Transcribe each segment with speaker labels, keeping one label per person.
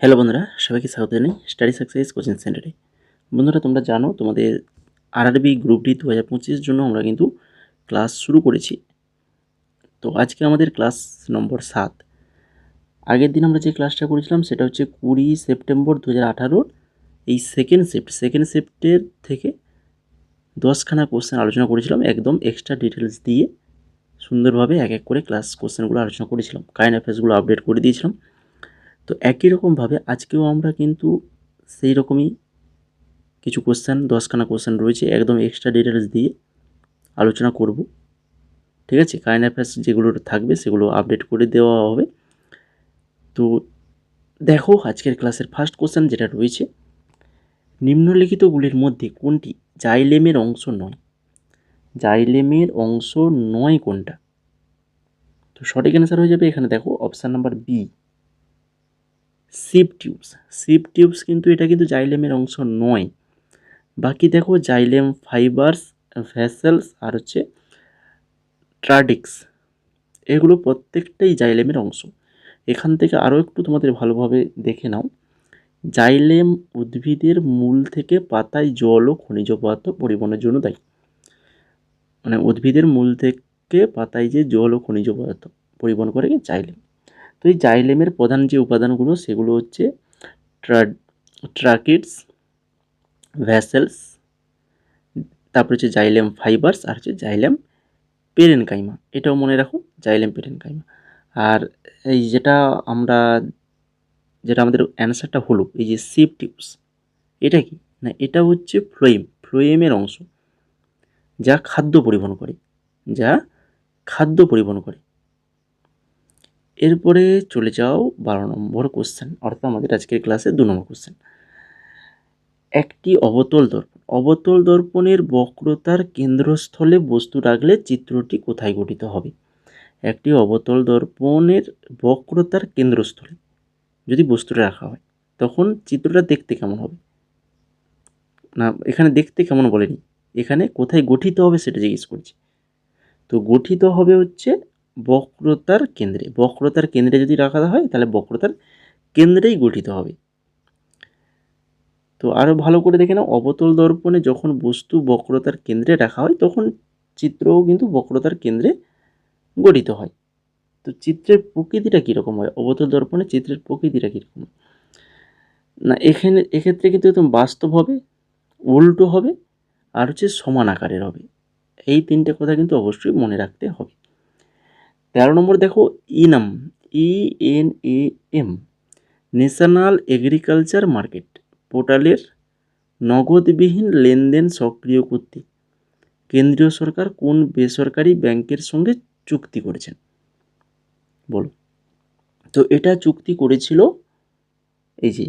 Speaker 1: Hello বন্ধুরা, সবাইকে স্বাগত জানাই স্টাডি সাকসেস কোচিং সেন্টারে। বন্ধুরা, তোমরা জানো তোমাদের আরআরবি গ্রুপ ডি 2025 জন্য আমরা কিন্তু ক্লাস শুরু করেছি। তো আজকে আমাদের ক্লাস নম্বর 7। আগের দিন আমরা যে ক্লাসটা করেছিলাম সেটা হচ্ছে 20 সেপ্টেম্বর 2018 এই সেকেন্ড শিফটের থেকে 10খানা কোশ্চেন আলোচনা করেছিলাম, একদম এক্সট্রা ডিটেলস দিয়ে সুন্দরভাবে এক এক করে ক্লাস কোশ্চেনগুলো আলোচনা করেছিলাম, কারেন্ট অ্যাফেয়ার্সগুলো আপডেট করে দিয়েছিলাম। তো একই রকমভাবে আজকেও আমরা কিন্তু সেই রকমই কিছু কোশ্চেন, 10খানা কোশ্চেন রয়েছে, একদম এক্সট্রা ডিটেলস দিয়ে আলোচনা করব। ঠিক আছে, কারেন্ট অ্যাফেয়ার্স যেগুলো থাকবে সেগুলো আপডেট করে দেওয়া হবে। তো দেখো, আজকের ক্লাসের ফার্স্ট কোশ্চেন যেটা রয়েছে, নিম্নলিখিতগুলির মধ্যে কোনটি জাইলেমের অংশ নয়? জাইলেমের অংশ নয় কোনটা? তো সঠিক অ্যান্সার হয়ে যাবে এখানে, দেখো option number B, sieve tubes কিন্তু এটা কিন্তু জাইলেমের অংশ নয়। বাকি দেখো জাইলেম ফাইবার্স, ভেসেলস আর হচ্ছে ট্রাডিক্স, এগুলো প্রত্যেকটাই জাইলেমের অংশ। এখান থেকে আরও একটু তোমাদের ভালোভাবে দেখে নাও। জাইলেম উদ্ভিদের মূল থেকে পাতায় জল ও খনিজ পদার্থ পরিবহনের জন্য দায়ী। মানে উদ্ভিদের মূল থেকে পাতায় যে জল ও খনিজ পদার্থ পরিবহন করে জাইলেম। তো এই জাইলেমের প্রধান যে উপাদানগুলো সেগুলো হচ্ছে ট্রাকিডস, ভ্যাসেলস, তারপর হচ্ছে জাইলেম ফাইবার্স আর হচ্ছে জাইলেম পেরেনকাইমা। এটাও মনে রাখো, জাইলেম পেরেনকাইমা। আর এই যেটা আমাদের অ্যান্সারটা হলো, এই যে সিপ টিউবস, এটা কি না, এটা হচ্ছে ফ্লোয়েমের অংশ, যা খাদ্য পরিবহন করে। এরপরে চলে যাও 12 নম্বর কোশ্চেন, অর্থাৎ আমাদের আজকের ক্লাসে 2 নম্বর কোশ্চেন। একটি অবতল দর্পণের বক্রতার কেন্দ্রস্থলে বস্তু রাখলে চিত্রটি কোথায় গঠিত হবে? একটি অবতল দর্পণের বক্রতার কেন্দ্রস্থলে যদি বস্তুটা রাখা হয়, তখন চিত্রটা দেখতে কেমন হবে? না, এখানে দেখতে কেমন বলেনি, এখানে কোথায় গঠিত হবে সেটা জিজ্ঞেস করছি। তো গঠিত হবে হচ্ছে বক্রতার কেন্দ্রে যদি রাখা হয় তাহলে বক্রতার কেন্দ্রেই গঠিত হবে। তো আরও ভালো করে দেখে নাও, অবতল দর্পণে যখন বস্তু বক্রতার কেন্দ্রে রাখা হয় তখন চিত্রও কিন্তু বক্রতার কেন্দ্রে গঠিত হয়। তো চিত্রের প্রকৃতিটা কীরকম হয়, অবতল দর্পণে চিত্রের প্রকৃতিটা কীরকম হয় না, এক্ষেত্রে কিন্তু একদম বাস্তব হবে, উল্টো হবে আর হচ্ছে সমান আকারের হবে। এই 3টে কথা কিন্তু অবশ্যই মনে রাখতে হবে। 13 নম্বর দেখো, ENAM ন্যাশনাল এগ্রিকালচার মার্কেট পোর্টালের নগদবিহীন লেনদেন সক্রিয় করতে কেন্দ্রীয় সরকার কোন বেসরকারি ব্যাংকের সঙ্গে চুক্তি করেছেন? বলো। তো এটা চুক্তি করেছিল এই যে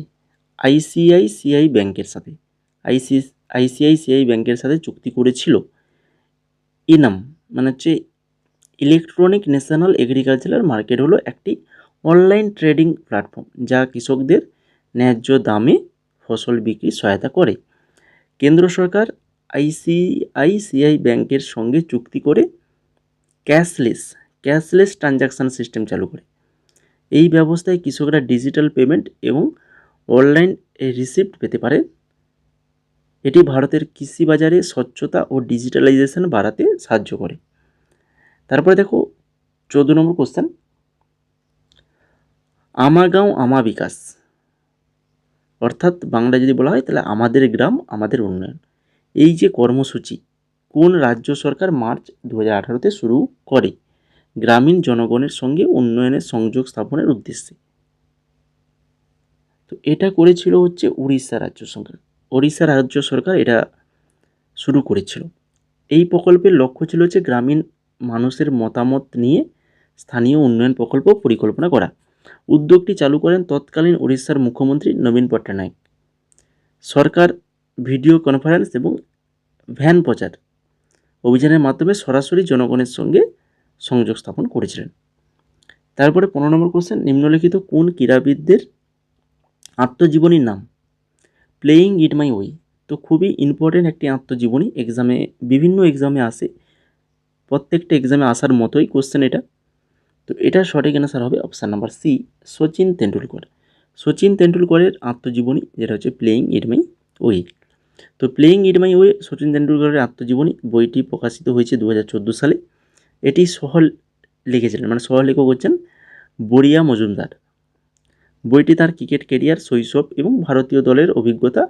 Speaker 1: আইসিআইসিআই ব্যাংকের সাথে, আইসিআইসিআই ব্যাংকের সাথে চুক্তি করেছিল। ইনাম মানে হচ্ছে ইলেকট্রনিক ন্যাশনাল এগ্রিকালচারাল মার্কেট, হলো একটি অনলাইন ট্রেডিং প্ল্যাটফর্ম যা কৃষকদের ন্যায্য দামে ফসল বিক্রি সহায়তা করে। কেন্দ্র সরকার আইসিআইসিআই ব্যাংকের সঙ্গে চুক্তি করে ক্যাশলেস ট্রানজাকশান সিস্টেম চালু করে। এই ব্যবস্থায় কৃষকরা ডিজিটাল পেমেন্ট এবং অনলাইন রিসিপ্ট পেতে পারে। এটি ভারতের কৃষি বাজারে স্বচ্ছতা ও ডিজিটালাইজেশন বাড়াতে সাহায্য করে। তারপরে দেখো 14 নম্বর কোশ্চেন, আমার গাঁও আমার বিকাশ, অর্থাৎ বাংলা যদি বলা হয় তাহলে আমাদের গ্রাম আমাদের উন্নয়ন, এই যে কর্মসূচি কোন রাজ্য সরকার মার্চ 2018-তে শুরু করে গ্রামীণ জনগণের সঙ্গে উন্নয়নের সংযোগ স্থাপনের উদ্দেশ্যে? তো এটা করেছিল হচ্ছে উড়িষ্যা রাজ্য সরকার এটা শুরু করেছিল। এই প্রকল্পের লক্ষ্য ছিল হচ্ছে গ্রামীণ মানুষের মতামত নিয়ে স্থানীয় উন্নয়ন প্রকল্প পরিকল্পনা করা। উদ্যোগটি চালু করেন তৎকালীন উড়িষ্যার মুখ্যমন্ত্রী নবীন পট্টনায়ক। সরকার ভিডিও কনফারেন্স এবং ভ্যান প্রচার অভিযানের মাধ্যমে সরাসরি জনগণের সঙ্গে সংযোগ স্থাপন করেছিলেন। তারপরে 15 নম্বর কোশ্চেন, নিম্নলিখিত কোন ক্রীড়াবিদদের আত্মজীবনীর নাম? Playing it my way. তো খুবই ইম্পর্টেন্ট একটি আত্মজীবনী, বিভিন্ন এক্সামে আসে, প্রত্যেকটা এক্সামে আসার মতোই কোশ্চেন এটা। তো এটা সঠিক অ্যান্সার হবে option number C, Sachin Tendulkar. Sachin তেন্ডুলকরের আত্মজীবনী, যেটা হচ্ছে প্লেয়িং ইট মাই ওয়ে। তো playing it my way Sachin তেন্ডুলকরের আত্মজীবনী বইটি প্রকাশিত হয়েছে 2014 সালে। এটি লিখেছিলেন, মানে সহলেখক হচ্ছেন বরিয়া মজুমদার। বইটি তার ক্রিকেট কেরিয়ার, শৈশব এবং ভারতীয় দলের অভিজ্ঞতা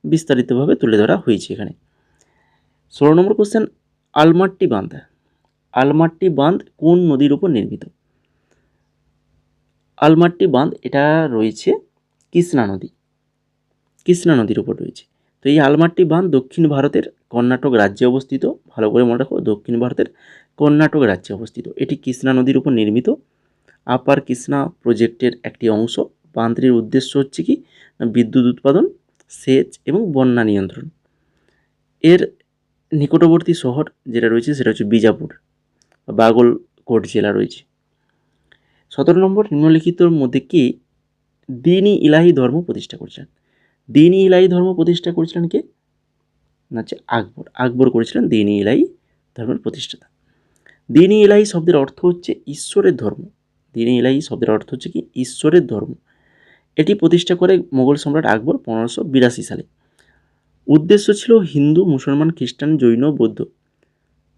Speaker 1: বিস্তারিতভাবে তুলে ধরা হয়েছে এখানে। 16 নম্বর কোশ্চেন, আলমাট্টি বাঁধ। আলমাট্টি বাঁধ কোন নদীর উপর নির্মিত? আলমাট্টি বাঁধ এটা রয়েছে কৃষ্ণা নদীর উপর রয়েছে। তো এই আলমাট্টি বাঁধ দক্ষিণ ভারতের কর্ণাটক রাজ্যে অবস্থিত। ভালো করে মনে রাখো, দক্ষিণ ভারতের কর্ণাটক রাজ্যে অবস্থিত। এটি কৃষ্ণা নদীর উপর নির্মিত আপার কৃষ্ণা প্রজেক্টের একটি অংশ। বাঁধটির উদ্দেশ্য হচ্ছে কি, বিদ্যুৎ উৎপাদন, সেচ এবং বন্যা নিয়ন্ত্রণ। এর নিকটবর্তী শহর যেটা রয়েছে সেটা হচ্ছে বিজাপুর, বাগলকোট জেলা রয়েছে। 17 নম্বর, নিম্নলিখিতর মধ্যে কে দ্বীন-ই ইলাহি ধর্ম প্রতিষ্ঠা করেছিলেন? দ্বীন-ই ইলাহি ধর্ম প্রতিষ্ঠা করেছিলেন কে? না, হচ্ছে আকবর। আকবর করেছিলেন দ্বীন-ই ইলাহি ধর্মের প্রতিষ্ঠাতা। দ্বীন-ই ইলাহি শব্দের অর্থ হচ্ছে ঈশ্বরের ধর্ম। দ্বীন-ই ইলাহি শব্দের অর্থ হচ্ছে কি, ঈশ্বরের ধর্ম। এটি প্রতিষ্ঠা করে মোগল সম্রাট আকবর 1582 সালে। উদ্দেশ্য ছিল হিন্দু, মুসলমান, খ্রিস্টান, জৈন, বৌদ্ধ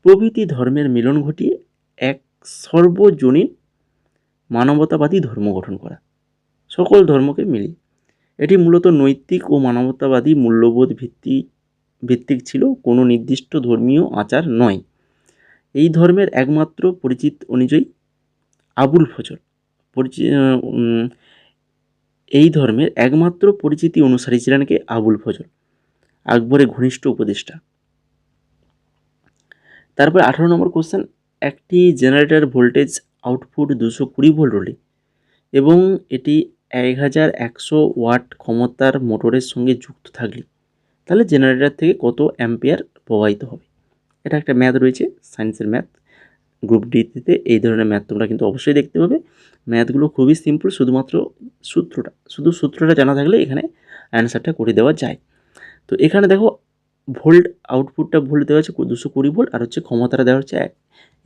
Speaker 1: প্রভৃতি ধর্মের মিলন ঘটিয়ে এক সর্বজনীন মানবতাবাদী ধর্ম গঠন করা, সকল ধর্মকে মিলিয়ে। এটি মূলত নৈতিক ও মানবতাবাদী মূল্যবোধ ভিত্তিক ছিল, কোনো নির্দিষ্ট ধর্মীয় আচার নয়। এই ধর্মের একমাত্র পরিচিত অনুযায়ী আবুল ফজল এই ধর্মের একমাত্র পরিচিতি অনুসারী ছিলেন কে? আবুল ফজল, আকবরের ঘনিষ্ঠ উপদেষ্টা। তারপর 18 নম্বর কোশ্চেন, একটি জেনারেটর ভোল্টেজ আউটপুট 220 ভোল্ট হলে এবং এটি 1100 ওয়াট ক্ষমতার মোটরের সঙ্গে যুক্ত থাকলে তাহলে জেনারেটর থেকে কত অ্যাম্পিয়ার প্রবাহিত হবে? এটা একটা ম্যাথ রয়েছে, সায়েন্সের ম্যাথ। গ্রুপ ডিতে এই ধরনের ম্যাথ তোমরা কিন্তু অবশ্যই দেখতে পাবে। ম্যাথগুলো খুবই সিম্পল, শুধুমাত্র সূত্রটা জানা থাকলে এখানে অ্যান্সারটা করে দেওয়া যায়। তো এখানে দেখো ভোল্ট, আউটপুটটা ভোল্ট দেওয়া আছে 220 ভোল্ট, আর হচ্ছে ক্ষমতাটা দেওয়া হচ্ছে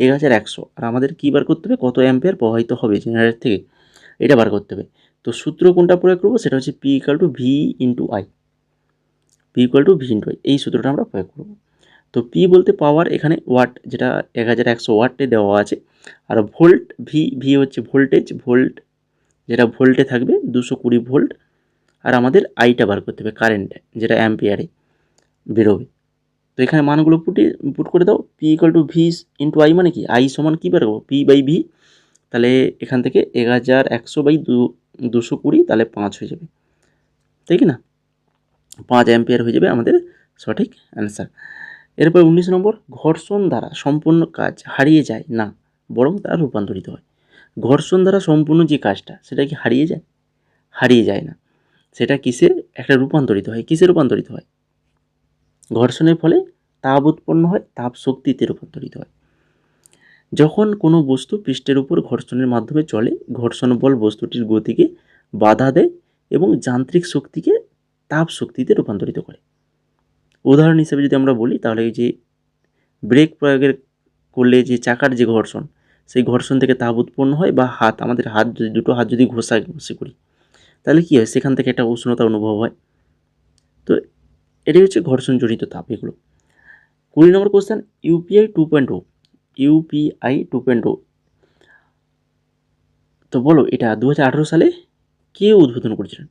Speaker 1: 1100। আর আমাদের কী বার করতে হবে? কত অ্যাম্পিয়ার প্রবাহিত হবে জেনারেটর থেকে, এটা বার করতে হবে। তো সূত্র কোনটা প্রয়োগ করবো? সেটা হচ্ছে P = V × I। P = V × I, এই সূত্রটা আমরা প্রয়োগ করবো। তো P বলতে পাওয়ার, এখানে ওয়াট যেটা 1100 ওয়াটে দেওয়া আছে, আর ভোল্ট ভি হচ্ছে ভোল্ট যেটা ভোল্টে থাকবে 220 ভোল্ট, আর আমাদের আইটা বার করতে হবে, কারেন্ট যেটা অ্যাম্পিয়ারে বেরোবে। তো এখানে মানগুলো পুট করে দাও। P = V × I মানে কি, I সমান কী বার করবো? P/V। তাহলে এখান থেকে 1100/220, তাহলে 5 হয়ে যাবে, তাই কি না? 5 অ্যাম্পিয়ার হয়ে যাবে আমাদের সঠিক অ্যান্সার। এরপর 19 নম্বর, ঘর্ষণ দ্বারা সম্পূর্ণ কাজ হারিয়ে যায় না, বরং তা রূপান্তরিত হয়। ঘর্ষণ দ্বারা সম্পূর্ণ যে কাজটা, সেটা কি হারিয়ে যায়? হারিয়ে যায় না, সেটা কিসে একটা রূপান্তরিত হয়? কিসে রূপান্তরিত হয়? ঘর্ষণের ফলে তাপ উৎপন্ন হয়, তাপ শক্তিতে রূপান্তরিত হয়। যখন কোনো বস্তু পৃষ্ঠের উপর ঘর্ষণের মাধ্যমে চলে, ঘর্ষণ বল বস্তুটির গতিকে বাধা দেয় এবং যান্ত্রিক শক্তিকে তাপ শক্তিতে রূপান্তরিত করে। উদাহরণ হিসেবে যদি আমরা বলি, তাহলে এই যে ব্রেক প্রয়োগের করলে যে চাকার যে ঘর্ষণ, সেই ঘর্ষণ থেকে তাপ উৎপন্ন হয়, বা আমাদের দুটো হাত যদি ঘষাঘষি করি, তাহলে কী হয়? সেখান থেকে একটা উষ্ণতা অনুভব হয়। তো এটাই হচ্ছে ঘর্ষণজনিত তাপ। এগুলো 20 নম্বর কোশ্চেন, UPI 2.0। তো বলো, এটা 2018 সালে কে উদ্বোধন করেছিলেন?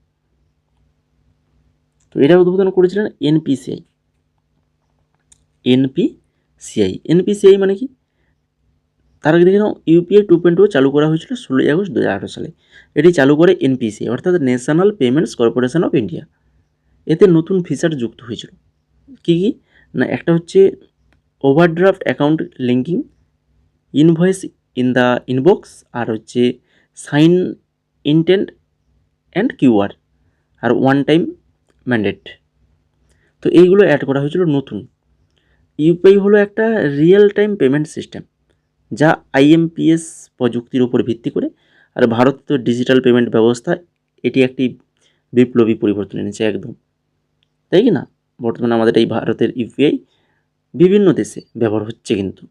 Speaker 1: তো এটা উদ্বোধন করেছিলেন এনপিসিআই মানে কি? তার আগে দেখে নাও, UPI 2.0 চালু করা হয়েছিল 16 আগস্ট 2018 সালে। এটি চালু করে এনপিসিআই, অর্থাৎ national payments corporation of India. এতে নতুন ফিচার যুক্ত হয়েছিল। কী কী? না, একটা হচ্ছে overdraft account linking, invoice in the inbox, আর হচ্ছে সাইন ইনটেন্ট অ্যান্ড QR, আর ওয়ান টাইম ম্যান্ডেট। তো এইগুলো অ্যাড করা হয়েছিল নতুন। ইউপিআই হলো একটা রিয়েল টাইম পেমেন্ট সিস্টেম, যা IMPS প্রযুক্তির উপর ভিত্তি করে। আর ভারতীয় ডিজিটাল পেমেন্ট ব্যবস্থা এটি একটি বিপ্লবী পরিবর্তন এনেছে একদম, তাই কি না? বর্তমানে আমাদের এই ভারতের ইউপিআই বিভিন্ন দেশে ব্যবহার হচ্ছে কিন্তু।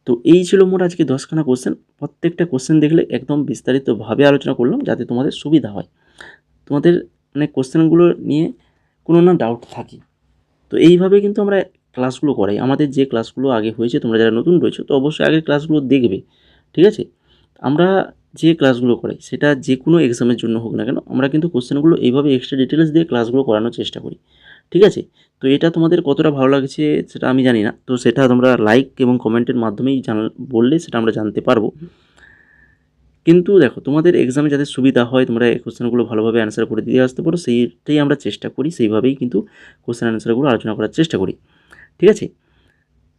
Speaker 1: তো এই ছিল মোট আজকে 10খানা কোশ্চেন। প্রত্যেকটা কোশ্চেন দেখলে একদম বিস্তারিতভাবে আলোচনা করলাম যাতে তোমাদের সুবিধা হয়, তোমাদের মানে কোশ্চেনগুলো নিয়ে কোনো না ডাউট থাকে। তো এইভাবে কিন্তু আমরা ক্লাসগুলো করাই। আমাদের যে ক্লাসগুলো আগে হয়েছে, তোমরা যারা নতুন রয়েছো তো অবশ্যই আগের ক্লাসগুলো দেখবে, ঠিক আছে? আমরা যে ক্লাসগুলো করাই সেটা যে কোনো এক্সামের জন্য হোক না কেন, আমরা কিন্তু কোশ্চেনগুলো এইভাবে এক্সট্রা ডিটেলস দিয়ে ক্লাসগুলো করানোর চেষ্টা করি, ঠিক আছে? তো এটা তোমাদের কতটা ভালো লাগছে সেটা আমি জানি না, তো সেটা তোমরা লাইক এবং কমেন্টের মাধ্যমেই বললে সেটা আমরা জানতে পারবো। কিন্তু দেখো, তোমাদের এক্সামে যাতে সুবিধা হয়, তোমরা এই কোশ্চেনগুলো ভালোভাবে অ্যান্সার করে দিয়ে আসতে পারো, সেইটাই আমরা চেষ্টা করি, সেইভাবেই কিন্তু কোশ্চেন অ্যান্সারগুলো আলোচনা করার চেষ্টা করি, ঠিক আছে?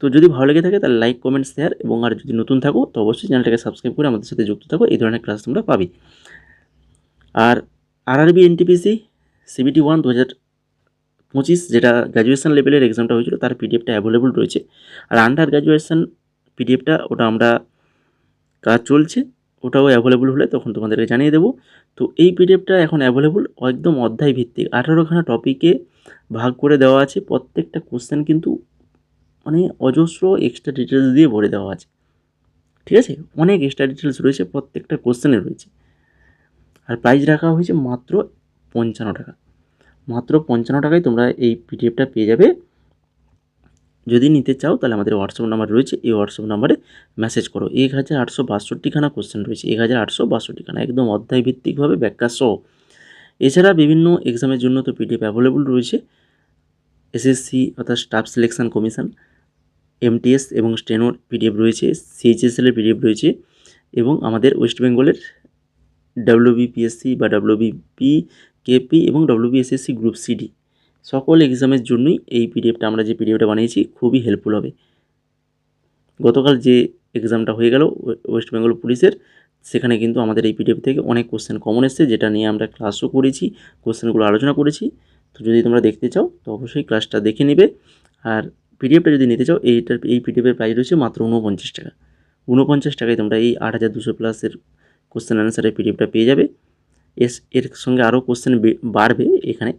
Speaker 1: তো যদি ভালো লেগে থাকে তাহলে লাইক, কমেন্ট, শেয়ার, এবং আর যদি নতুন থাকো তো অবশ্যই চ্যানেলটাকে সাবস্ক্রাইব করে আমাদের সাথে যুক্ত থাকো, এই ধরনের ক্লাস তোমরা পাবে। আর আরআরবি এনটিপিসি সিবিটি 1 2025 যেটা গ্র্যাজুয়েশন লেভেলের এক্সামটা হয়েছিল তার পিডিএফটা অ্যাভেলেবল রয়েছে। আর আন্ডার গ্র্যাজুয়েশন পিডিএফটা ওটা আমরা কাজ চলছে, ওটাও অ্যাভেলেবল হলে তখন তোমাদেরকে জানিয়ে দেবো। তো এই পিডিএফটা এখন অ্যাভেলেবল, একদম অধ্যায় ভিত্তিক 18খানা টপিকে ভাগ করে দেওয়া আছে। প্রত্যেকটা কোশ্চেন কিন্তু মানে অজস্র এক্সট্রা ডিটেলস দিয়ে ভরে দেওয়া আছে, ঠিক আছে? অনেক এক্সট্রা ডিটেলস রয়েছে, প্রত্যেকটা কোশ্চেনে রয়েছে। আর প্রাইস রাখা হয়েছে মাত্র 55 টাকা। মাত্র 55 টাকায় তোমরা এই পিডিএফটা পেয়ে যাবে। যদি নিতে চাও তাহলে আমাদের হোয়াটসঅ্যাপ নাম্বার রয়েছে, এই হোয়াটসঅ্যাপ নাম্বারে মেসেজ করো। 1862খানা কোশ্চেন রয়েছে, 1862খানা, একদম অধ্যায় ভিত্তিকভাবে ব্যাখ্যা সহ। এছাড়া বিভিন্ন এক্সামের জন্য তো পিডিএফ অ্যাভেলেবল রয়েছে। এসএসসি অর্থাৎ স্টাফ সিলেকশন কমিশন, এমটিএস এবং স্টেনোর পিডিএফ রয়েছে, সিএইচএসএলের পিডিএফ রয়েছে, এবং আমাদের ওয়েস্ট বেঙ্গলের ডাব্লিউবিপিএসসি বা ডাব্লিউবিপি কেপি এবং ডাব্লিউবিএসএসসি গ্রুপ সিডি সকল এক্সামের জন্যই এই পিডিএফটা, আমরা যে পিডিএফটা বানিয়েছি, খুবই হেল্পফুল হবে। গতকাল যে এক্সামটা হয়ে গেল ওয়েস্ট বেঙ্গল পুলিশের, সেখানে কিন্তু আমাদের এই পিডিএফ থেকে অনেক কোশ্চেন কমন এসেছে, যেটা নিয়ে আমরা ক্লাসও করেছি, কোশ্চেনগুলো আলোচনা করেছি। তো যদি তোমরা দেখতে চাও তো অবশ্যই ক্লাসটা দেখে নেবে। আর পিডিএফটা যদি নিতে চাও, এই পিডিএফের প্রাইস রয়েছে মাত্র 49 টাকা। 49 টাকায় তোমরা এই 8200 প্লাসের কোশ্চেন অ্যান্সারের পিডিএফটা পেয়ে যাবে। এর সঙ্গে আরও কোশ্চেন বাড়বে এখানে,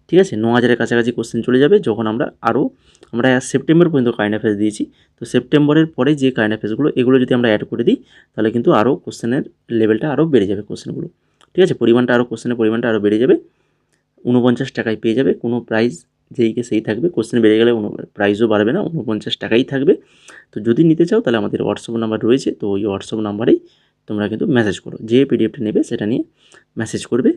Speaker 1: ঠিক আছে? 9000-এর কাছাকাছি কোশ্চেন চলে যাবে যখন আমরা সেপ্টেম্বর পর্যন্ত কারেন্ট অ্যাফেয়ার্স দিয়েছি। তো সেপ্টেম্বরের পরে যে কারেন্ট অ্যাফেয়ার্সগুলো, এগুলো যদি আমরা অ্যাড করে দিই তাহলে কিন্তু আরও কোশ্চেনের লেভেলটা আরও বেড়ে যাবে, কোশ্চেনগুলো, ঠিক আছে? কোশ্চেনের পরিমাণটা আরও বেড়ে যাবে। 49 টাকায় পেয়ে যাবে, কোনো প্রাইস যেইকে সেই থাকবে, কোশ্চেন বেড়ে গেলে প্রাইসও বাড়বে না, 49 টাকাই থাকবে। তো যদি নিতে চাও তাহলে আমাদের হোয়াটসঅ্যাপ নাম্বার রয়েছে, তো ওই হোয়াটসঅ্যাপ নাম্বারেই তোমরা কিন্তু মেসেজ করো, যে পিডিএফটা নেবে সেটা নিয়ে মেসেজ করবে,